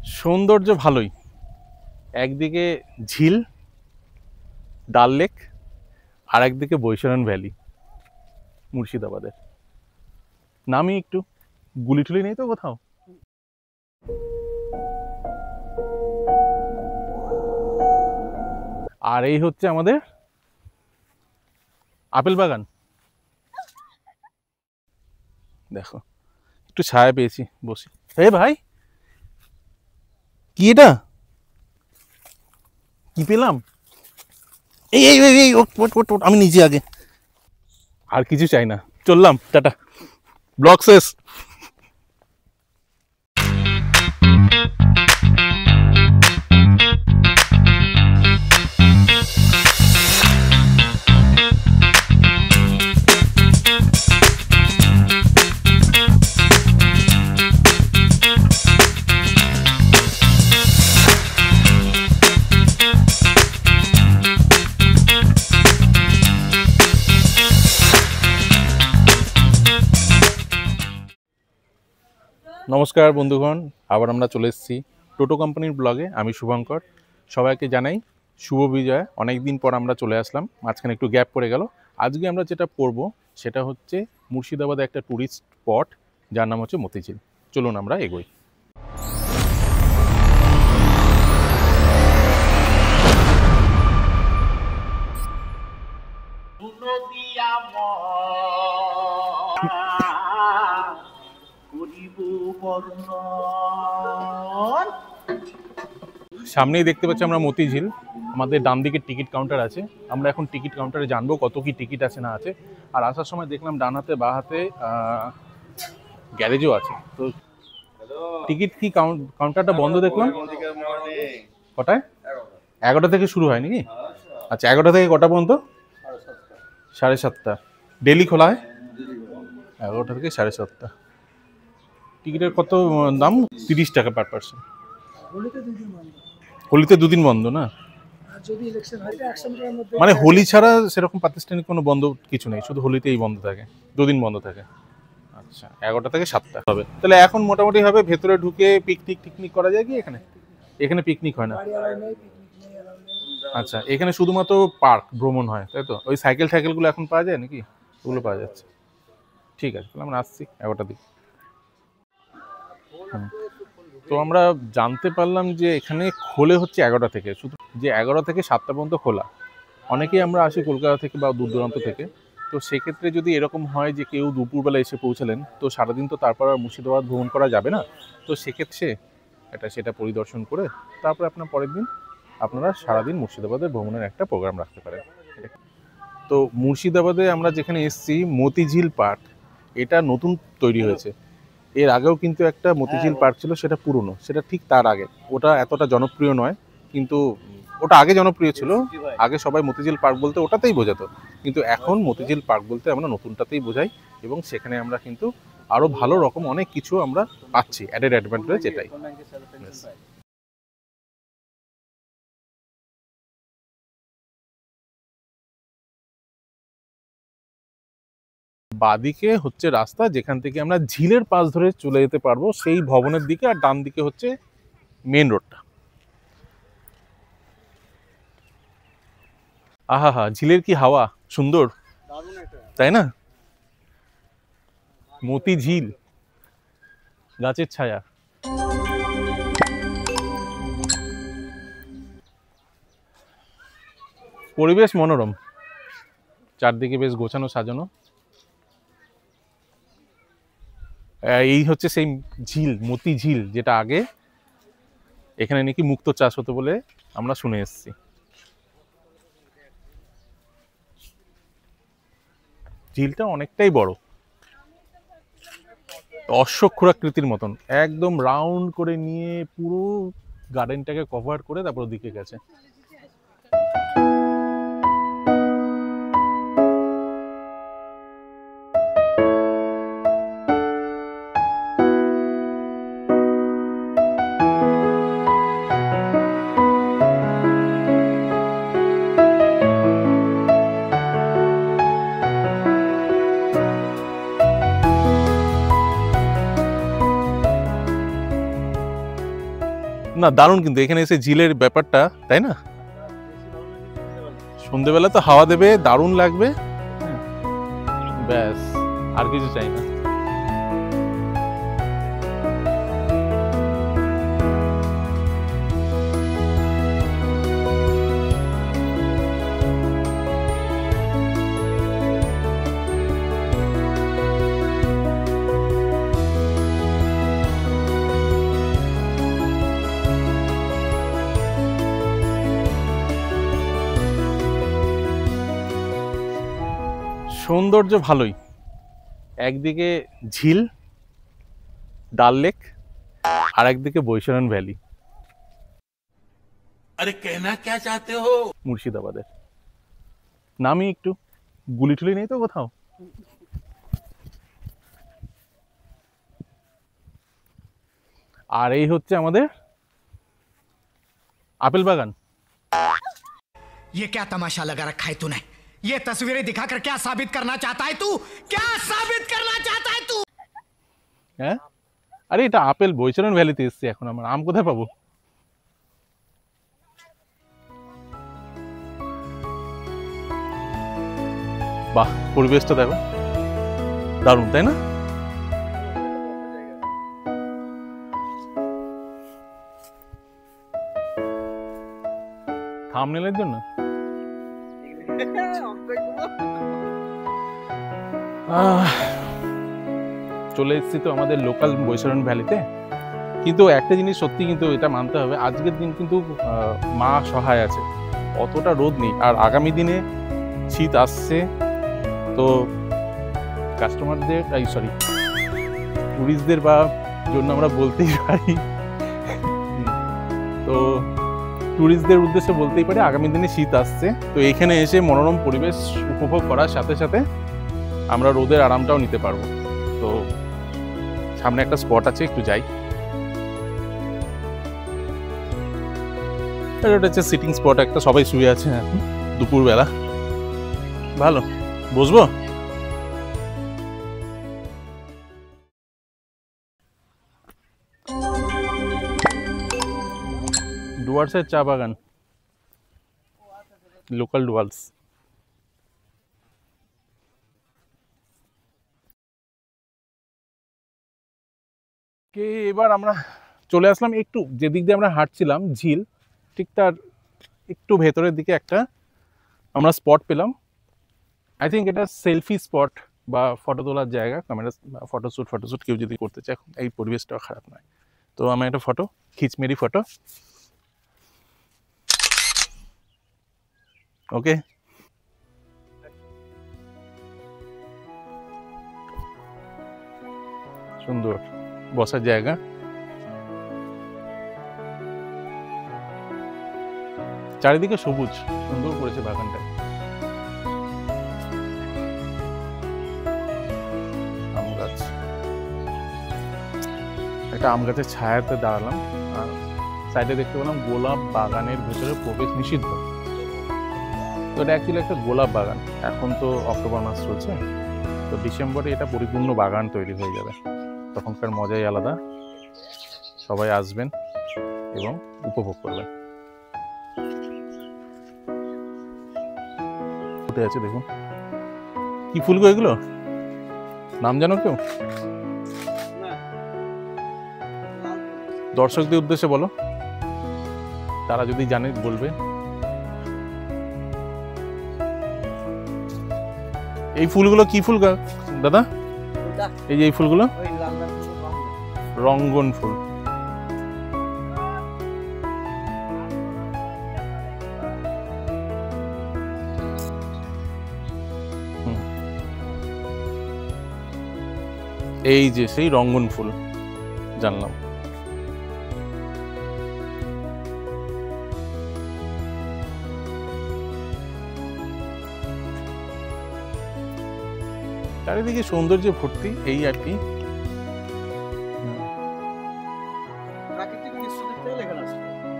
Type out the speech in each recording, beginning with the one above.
সৌন্দর্য ভালোই, একদিকে ঝিল ডাল লেক আর একদিকে বৈশারণ ভ্যালি মুর্শিদাবাদের। নামি একটু, গুলি টুলি নেই তো কোথাও? আর এই হচ্ছে আমাদের আপেল বাগান। দেখো একটু ছায়া পেয়েছি, বসি। হে ভাই, কি এটা? কি পেলাম? এই এই এই এই, ওঠ ওঠ ওঠ ওঠ, আমি নিজে আগে। আর কিছু চাই না, চললাম, টাটা, ব্লগ শেষ। নমস্কার বন্ধুগণ, আবার আমরা চলে এসেছি টোটো কোম্পানির ব্লগে। আমি শুভঙ্কর, সবাইকে জানাই শুভ বিজয়। অনেকদিন পর আমরা চলে আসলাম, মাঝখানে একটু গ্যাপ পড়ে গেল। আজকে আমরা যেটা পড়ব সেটা হচ্ছে মুর্শিদাবাদে একটা ট্যুরিস্ট স্পট, যার নাম হচ্ছে মতিঝিল। চলুন আমরা এগোই। সামনেই দেখতে পাচ্ছি আমরা মতিঝিল। আমাদের ডান দিকে টিকিট কাউন্টার আছে, আমরা এখন টিকিট কাউন্টারে জানবো কত কি টিকিট আছে না আছে। আর আসার সময় দেখলাম ডান হাতে বা হাতে গ্যারেজও আছে। তো টিকিট কি কাউন্টারটা বন্ধ দেখলাম। কটায়? 11টা থেকে শুরু হয় নাকি? আচ্ছা, 11টা থেকে কটা পর্যন্ত? 7:30। ডেলি খোলা হয় 11টা থেকে 7:30। টিকিটের কত দাম? 30 টাকা পার পার্সন। হোলিতে দুদিন বন্ধ না? মানে হোলি ছাড়া সেরকম প্রাতিষ্ঠানিক কোনো বন্ধ কিছু নেই, শুধু হোলিতেই বন্ধ থাকে, দুদিন বন্ধ থাকে। আচ্ছা, 11টা থেকে 7টা হবে। তাহলে এখন মোটামুটি হবে ভেতরে ঢুকে পিকনিক করা যায় কি? এখানে পিকনিক হয় না? আচ্ছা, এখানে শুধুমাত্র পার্ক ভ্রমণ হয়, তাই তো? ওই সাইকেলগুলো এখন পাওয়া যায় নাকি? ওগুলো পাওয়া যাচ্ছে। ঠিক আছে, তাহলে আমরা আসছি 11টার দিকে। তো আমরা জানতে পারলাম যে এখানে খোলে হচ্ছে 11টা থেকে, শুধু যে 11 থেকে 7টা পর্যন্ত খোলা। অনেকেই আমরা আসি কলকাতা থেকে বা দূর দূরান্ত থেকে, তো সেক্ষেত্রে যদি এরকম হয় যে কেউ দুপুরবেলা এসে পৌঁছালেন, তো সারাদিন তো তারপর আর মুর্শিদাবাদ ভ্রমণ করা যাবে না। তো সেক্ষেত্রে সেটা পরিদর্শন করে তারপরে আপনার পরের দিন আপনারা সারাদিন মুর্শিদাবাদে ভ্রমণের একটা প্রোগ্রাম রাখতে পারেন। তো মুর্শিদাবাদে আমরা যেখানে এসেছি মতিঝিল পার্ক, এটা নতুন তৈরি হয়েছে। এর আগেও কিন্তু একটা মতিঝিল পার্ক ছিল, সেটা পুরনো, সেটা ঠিক তার আগে। ওটা এতটা জনপ্রিয় নয়, কিন্তু ওটা আগে জনপ্রিয় ছিল। আগে সবাই মতিঝিল পার্ক বলতে ওটাতেই বোঝাতো, কিন্তু এখন মতিঝিল পার্ক বলতে আমরা নতুনটাতেই বোঝাই। এবং সেখানে আমরা কিন্তু আরো ভালো রকম অনেক কিছু আমরা পাচ্ছি, অ্যাডেড অ্যাডভান্টেজ এটাই। বাদিকে হচ্ছে রাস্তা, যেখান থেকে আমরা ঝিলের পাশ ধরে চলে যেতে পারবো সেই ভবনের দিকে, আর ডান দিকে হচ্ছে মেন রোডটা। আহা হা, ঝিলের কি হাওয়া সুন্দর, তাই না? মতি ঝিল, গাছের ছায়া। পরিবেশ মনোরম, চারদিকে বেশ গোছানো সাজানো। এই হচ্ছে সেই ঝিল, মতি ঝিল, যেটা আগে এখানে নাকি মুক্ত চাষ হতো বলে আমরা শুনে এসেছি। ঝিলটা অনেকটাই বড়, অশ্বক্ষুরাকৃতির মতন, একদম রাউন্ড করে নিয়ে পুরো গার্ডেনটাকে কভার করে তারপর ওদিকে গেছে। না দারুণ, কিন্তু এখানে এসে ঝিলের ব্যাপারটা, তাই না? সন্ধ্যেবেলা তো হাওয়া দেবে, দারুণ লাগবে, ব্যাস আর কিছু চাই না। সৌন্দর্য ভালোই, একদিকে ঝিল ডাল লেক আর একদিকে বৈশারণ ভ্যালি। अरे कहना क्या चाहते हो? মুর্শিদাবাদের নামই একটু, গুলি টুলি নেই তো কোথাও। আর এই হচ্ছে আমাদের আপেল বাগান। ये क्या तमाशा लगा रखा है तूने? ये तस्वीरें दिखाकर क्या साबित करना चाहता है तू? क्या साबित करना चाहता है तू? হ্যাঁ, আরে এটা আপেল, বৈশারণ ভ্যালিতে এসছি এখন, আমার আম কোথায় পাবো? বাহ, পরিবেশটা দেখো, দারুণ তাই না? থাম্বনেলের জন্য চলে এসেছি তো আমাদের লোকাল বৈশারণ ভ্যালিতে। কিন্তু একটা জিনিস সত্যি, কিন্তু এটা মানতে হবে, আজকের দিন কিন্তু মা সহায় আছে, অতটা রোদ নেই। আর আগামী দিনে শীত আসছে, তো কাস্টমারদের টুরিস্টদের বা জন্য আমরা বলতেই পারি, তো টুরিস্টদের উদ্দেশ্যে বলতেই পারি আগামী দিনে শীত আসছে, তো এখানে এসে মনোরম পরিবেশ উপভোগ করার সাথে সাথে আমরা রোদের আরামটাও নিতে পারবো। তো সামনে একটা স্পট আছে, একটু যাই। এটা হচ্ছে সিটিং স্পট একটা, সবাই শুয়ে আছে এখন দুপুরবেলা, ভালো বসবো। ডুয়ার্সের চা বাগান, লোকাল ডুয়ার্স। কে এবার আমরা চলে আসলাম একটু, যেদিক দিয়ে আমরা হাঁটছিলাম ঝিল, ঠিক তার একটু ভেতরের দিকে একটা আমরা স্পট পেলাম। আই থিঙ্ক এটা সেলফি স্পট বা ফটো তোলার জায়গা, ক্যামেরা ফটোশ্যুট কেউ যদি করতে চায়, এই পরিবেশটাও খারাপ নয়। তো আমি একটা ফটো খিচমেরি ফটো, ওকে। সুন্দর বসার জায়গা, চারিদিকে সবুজ, সুন্দর করেছে বাগানটা। আম গাছ, একটা আম গাছের ছায়াতে দাঁড়ালাম, আর সাইডে দেখতে পেলাম গোলাপ বাগানের ভেতরে প্রবেশ নিষিদ্ধ। তো এটা অ্যাকচুয়ালি একটা গোলাপ বাগান। এখন তো অক্টোবর মাস চলছে, তো ডিসেম্বরে এটা পরিপূর্ণ বাগান তৈরি হয়ে যাবে, তখনকার মজাই আলাদা। সবাই আসবেন এবং উপভোগ করবেন। ফুটে আছে দেখুন, কি ফুল গো এগুলো, নাম জানো কেউ? দর্শকদের উদ্দেশ্যে বলো, তারা যদি জানে বলবে। এই ফুলগুলো কি ফুল দাদা? এই যে এই ফুলগুলো রঙ্গন ফুল। এই যে সেই রঙ্গন ফুল, জানলাম। চারিদিকে সৌন্দর্য ভর্তি, এই আর কি।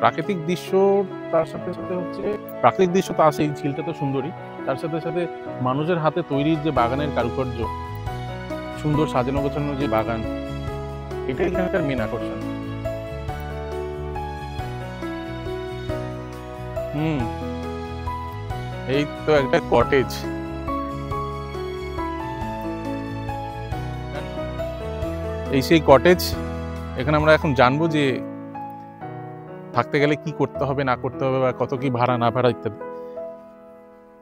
প্রাকৃতিক দৃশ্য, তার সাথে সাথে হচ্ছে প্রাকৃতিক দৃশ্য তো আছে, এই ঝিলটা তো সুন্দরী, তার সাথে সাথে মানুষের হাতে তৈরি যে বাগানের কারুকার্য, সুন্দর সাজানো গোছানো যে বাগান, এটাই এখানকার মেন আকর্ষণ। এই তো একটা কটেজ। এই সেই কটেজ। এখানে আমরা এখন জানবো যে থাকতে গেলে কি করতে হবে না করতে হবে, বা কত কি ভাড়া না ভাড়া ইত্যাদি।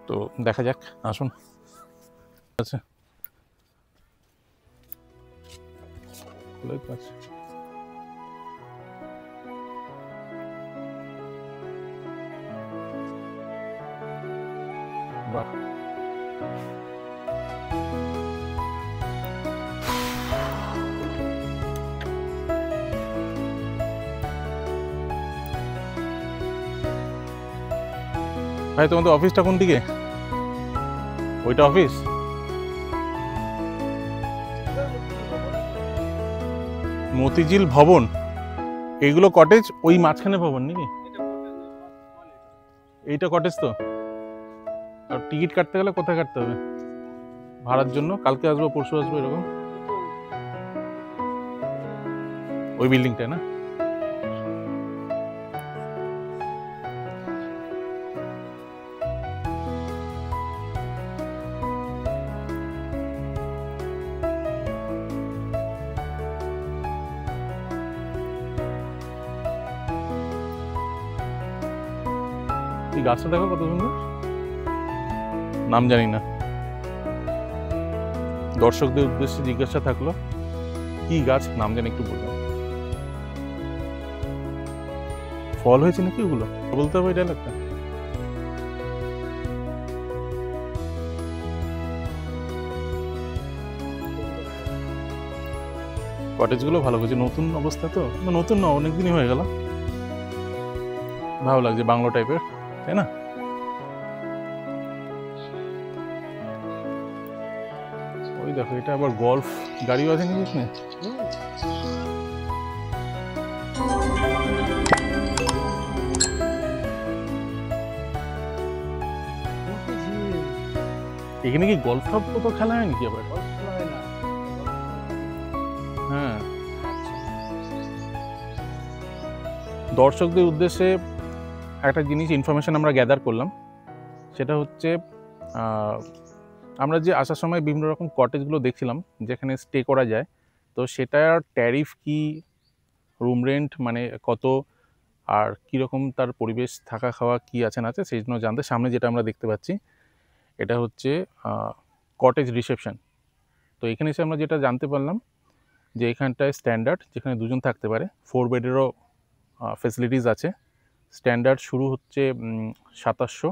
তো দেখা যাক, আসুন। আচ্ছা, বাহ, ভাই তোমাদের অফিসটা কোন দিকে? ওইটা অফিস? মতিঝিল ভবন, এইগুলো কটেজ, ওই মাঝখানে ভবন নাকি? এইটা কটেজ তো। আর টিকিট কাটতে গেলে কোথায় কাটতে হবে ভাড়ার জন্য? কালকে আসবো, পরশু আসবো, এরকম? ওই বিল্ডিংটা না? এই গাছটা দেখো কত সুন্দর, নাম জানি না। দর্শকদের উদ্দেশ্যে জিজ্ঞাসা থাকলো, কি গাছ নাম জানি, একটু বলবেন। ফল হয়েছে নাকি ওগুলো, বলতে হবে এটা একটা। কটেজ গুলো ভালো করছে, নতুন অবস্থা তো, নতুন না, অনেকদিনই হয়ে গেল। ভালো লাগছে, বাংলো টাইপের, তাই না? ওই দেখো, এটা আবার গল্ফ গাড়িও আছে নাকি এখানে? এখানে কি গল্ফ টপ কোথাও খেলা হয় নাকি আবার? হ্যাঁ, দর্শকদের উদ্দেশ্যে একটা জিনিস ইনফরমেশন আমরা গ্যাদার করলাম, সেটা হচ্ছে আমরা যে আসার সময় বিভিন্ন রকম কটেজগুলো দেখছিলাম যেখানে স্টে করা যায়, তো সেটার ট্যারিফ কি, রুম রেন্ট মানে কত, আর কীরকম তার পরিবেশ, থাকা খাওয়া কি আছে না আছে, সেই জন্য জানতে সামনে যেটা আমরা দেখতে পাচ্ছি এটা হচ্ছে কটেজ রিসেপশন। তো এখানে এসে আমরা যেটা জানতে পারলাম যে এখানটায় স্ট্যান্ডার্ড, যেখানে দুজন থাকতে পারে, 4 বেডেরও ফেসিলিটিস আছে। স্ট্যান্ডার্ড শুরু হচ্ছে 2700,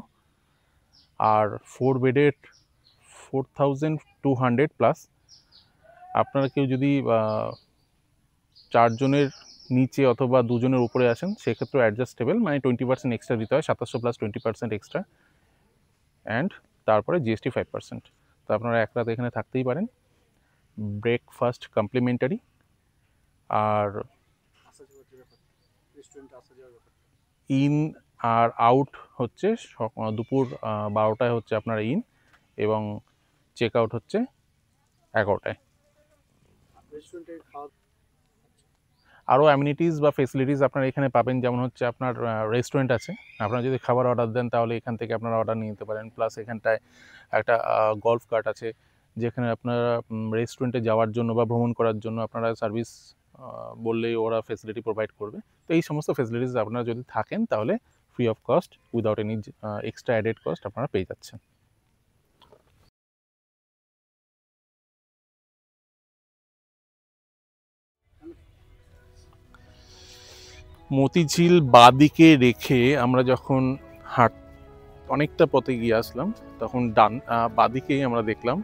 আর 4 বেডের 4200 প্লাস। আপনারা কেউ যদি 4 জনের নিচে অথবা 2 জনের উপরে আসেন, সেক্ষেত্রে অ্যাডজাস্টেবল, মানে 20% এক্সট্রা দিতে হয়, 2700 প্লাস 20% এক্সট্রা, অ্যান্ড তারপরে জিএসটি 5%। তো আপনারা এক রাত এখানে থাকতেই পারেন, ব্রেকফাস্ট কমপ্লিমেন্টারি। আর ইন আর আউট হচ্ছে দুপুর 12টায় হচ্ছে আপনার ইন, এবং চেক আউট হচ্ছে 11টায়। আরও অ্যামিনিটিস বা ফেসিলিটিস আপনারা এখানে পাবেন, যেমন হচ্ছে আপনার রেস্টুরেন্ট আছে, আপনারা যদি খাবার অর্ডার দেন তাহলে এখান থেকে আপনারা অর্ডার নিয়ে নিতে পারেন। প্লাস এখানটায় একটা গলফ কার্ট আছে, যেখানে আপনারা রেস্টুরেন্টে যাওয়ার জন্য বা ভ্রমণ করার জন্য আপনারা সার্ভিস বললেই ওরা ফেসিলিটি প্রোভাইড করবে। তো এই সমস্ত ফেসিলিটিস আপনারা যদি থাকেন তাহলে free of cost, without any extra added cost আপনারা পেয়ে যাচ্ছেন। মতিঝিল বাদিকে রেখে আমরা যখন অনেকটা পথে গিয়ে আসলাম, তখন বাদিকেই আমরা দেখলাম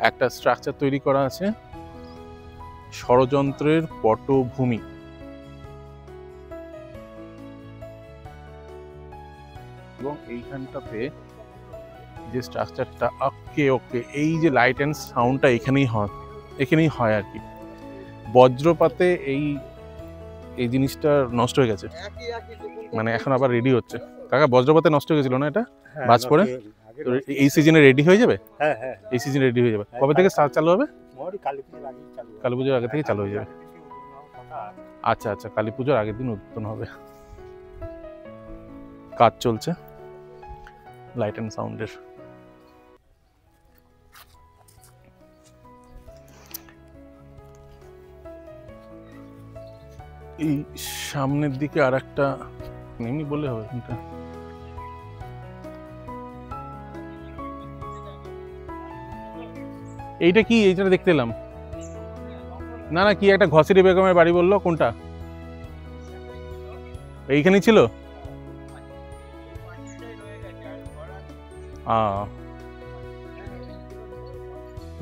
একটা স্ট্রাকচার তৈরি করা আছে, ষড়যন্ত্রের পটভূমি। এবং এইখানটাতে যে স্ট্রাকচারটা, ওকে এই যে লাইট অ্যান্ড সাউন্ডটা এখানেই হয় আর কি। বজ্রপাতে এই জিনিসটা নষ্ট হয়ে গেছে, মানে এখন আবার রেডি হচ্ছে। কাকা, বজ্রপাতে নষ্ট হয়ে গেছিল না এটা, বাজ পড়ে? এই সিজনে রেডি হয়ে যাবে? এই সিজনে রেডি হয়ে যাবে। কবে থেকে চালু হবে? কালী পুজোর আগে থেকে চালু হয়ে যাবে। আচ্ছা, কালী পুজোর আগের দিন উদ্বোধন হবে। কাজ চলছে লাইট অ্যান্ড সাউন্ডের। এই সামনের দিকে আর একটা এমনি বলে হবে এটা। এইটা কি? এইটা দেখতে এলাম না না, কি একটা ঘসিরি বেগমের বাড়ি বললো, কোনটা? এইখানেই ছিল।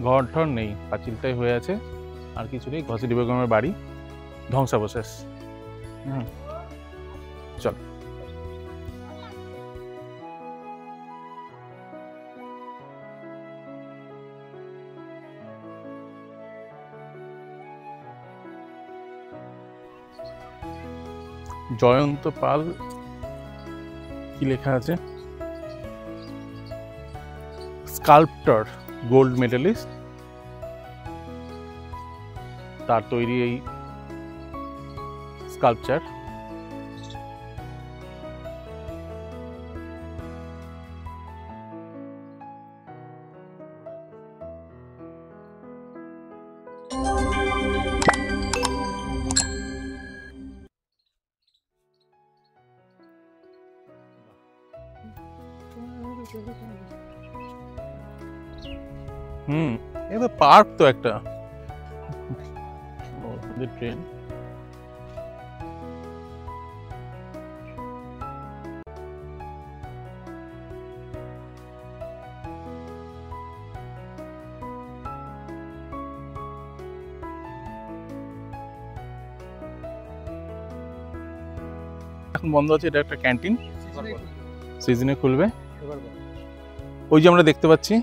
ঘর ঠর নেই, পাঁচিলটাই হয়ে আছে, আর কিছু নেই। ঘসিরি বেগমের বাড়ি ধ্বংসাবশেষ। চল। জয়ন্ত পাল, কি লেখা আছে? স্কাল্পটর, গোল্ড মেডেলিস্ট, তার তৈরি এই স্কাল্পচার। এটা পার্ক তো একটা ট্রেন। এখন বন্ধ আছে, এটা একটা ক্যান্টিন, সিজনে খুলবে। ওই যে আমরা দেখতে পাচ্ছি,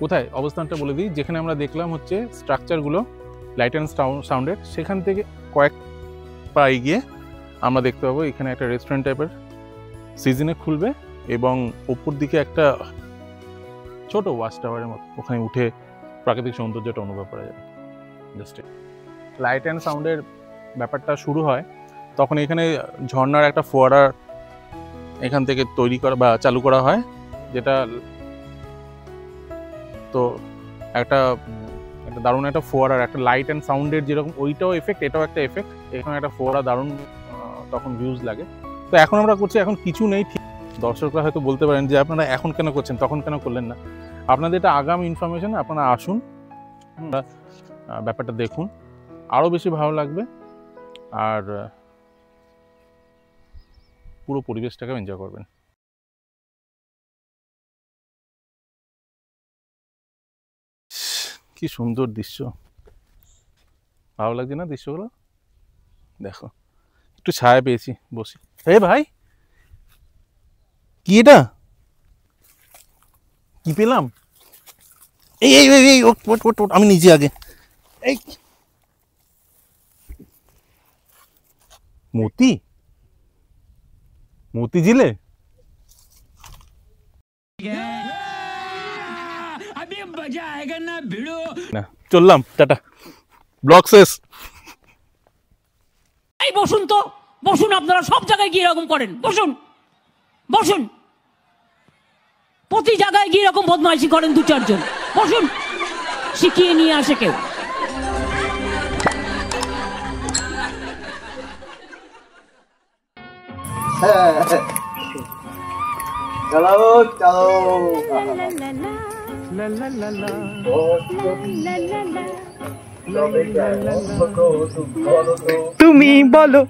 কোথায় অবস্থানটা বলে দিই, যেখানে আমরা দেখলাম হচ্ছে স্ট্রাকচারগুলো লাইট অ্যান্ড সাউন্ডের, সেখান থেকে কয়েক পা এগিয়ে আমরা দেখতে পাবো এখানে একটা রেস্টুরেন্ট টাইপের সিজনে খুলবে, এবং ওপর দিকে একটা ছোট ওয়াচ টাওয়ারের মতো, ওখানে উঠে প্রাকৃতিক সৌন্দর্যটা অনুভব করা যাবে। জাস্ট লাইট অ্যান্ড সাউন্ডের ব্যাপারটা শুরু হয় তখন এখানে ঝর্ণার একটা ফোয়ারা এখান থেকে তৈরি করা বা চালু করা হয়, যেটা তো একটা দারুণ একটা ফোয়ারার একটা লাইট অ্যান্ড সাউন্ডের যেরকম ওইটাও এফেক্ট, এটাও একটা এফেক্ট। এখানে একটা ফোয়ারা দারুণ তখন ভিউজ লাগে। তো এখন আমরা করছি, এখন কিছু নেই ঠিক। দর্শকরা হয়তো বলতে পারেন যে আপনারা এখন কেন করছেন, তখন কেন করলেন না। আপনাদের এটা আগাম ইনফরমেশন, আপনারা আসুন, ব্যাপারটা দেখুন, আরও বেশি ভালো লাগবে, আর পুরো পরিবেশটাকে এনজয় করবেন। কি সুন্দর দৃশ্য, ভালো লাগছে না দৃশ্যগুলো? দেখো, একটু ছায়া পেয়েছি, বসি। হে ভাই, কি এটা? কি পেলাম? এই এই এই আমি নিজে আগে। এই মোতি, মোতি জিলে। না, চললাম, টাটা, ব্লগ শেষ। এই বসুন তো, বসুন। আপনারা সব জায়গায় গিয়ে এরকম করেন, বসুন বসুন। প্রতি জায়গায় গিয়ে এরকম বদমাইশি করেন দু চারজন, বসুন। শিখিয়ে নিয়ে আসে কেউ। তুমি বলো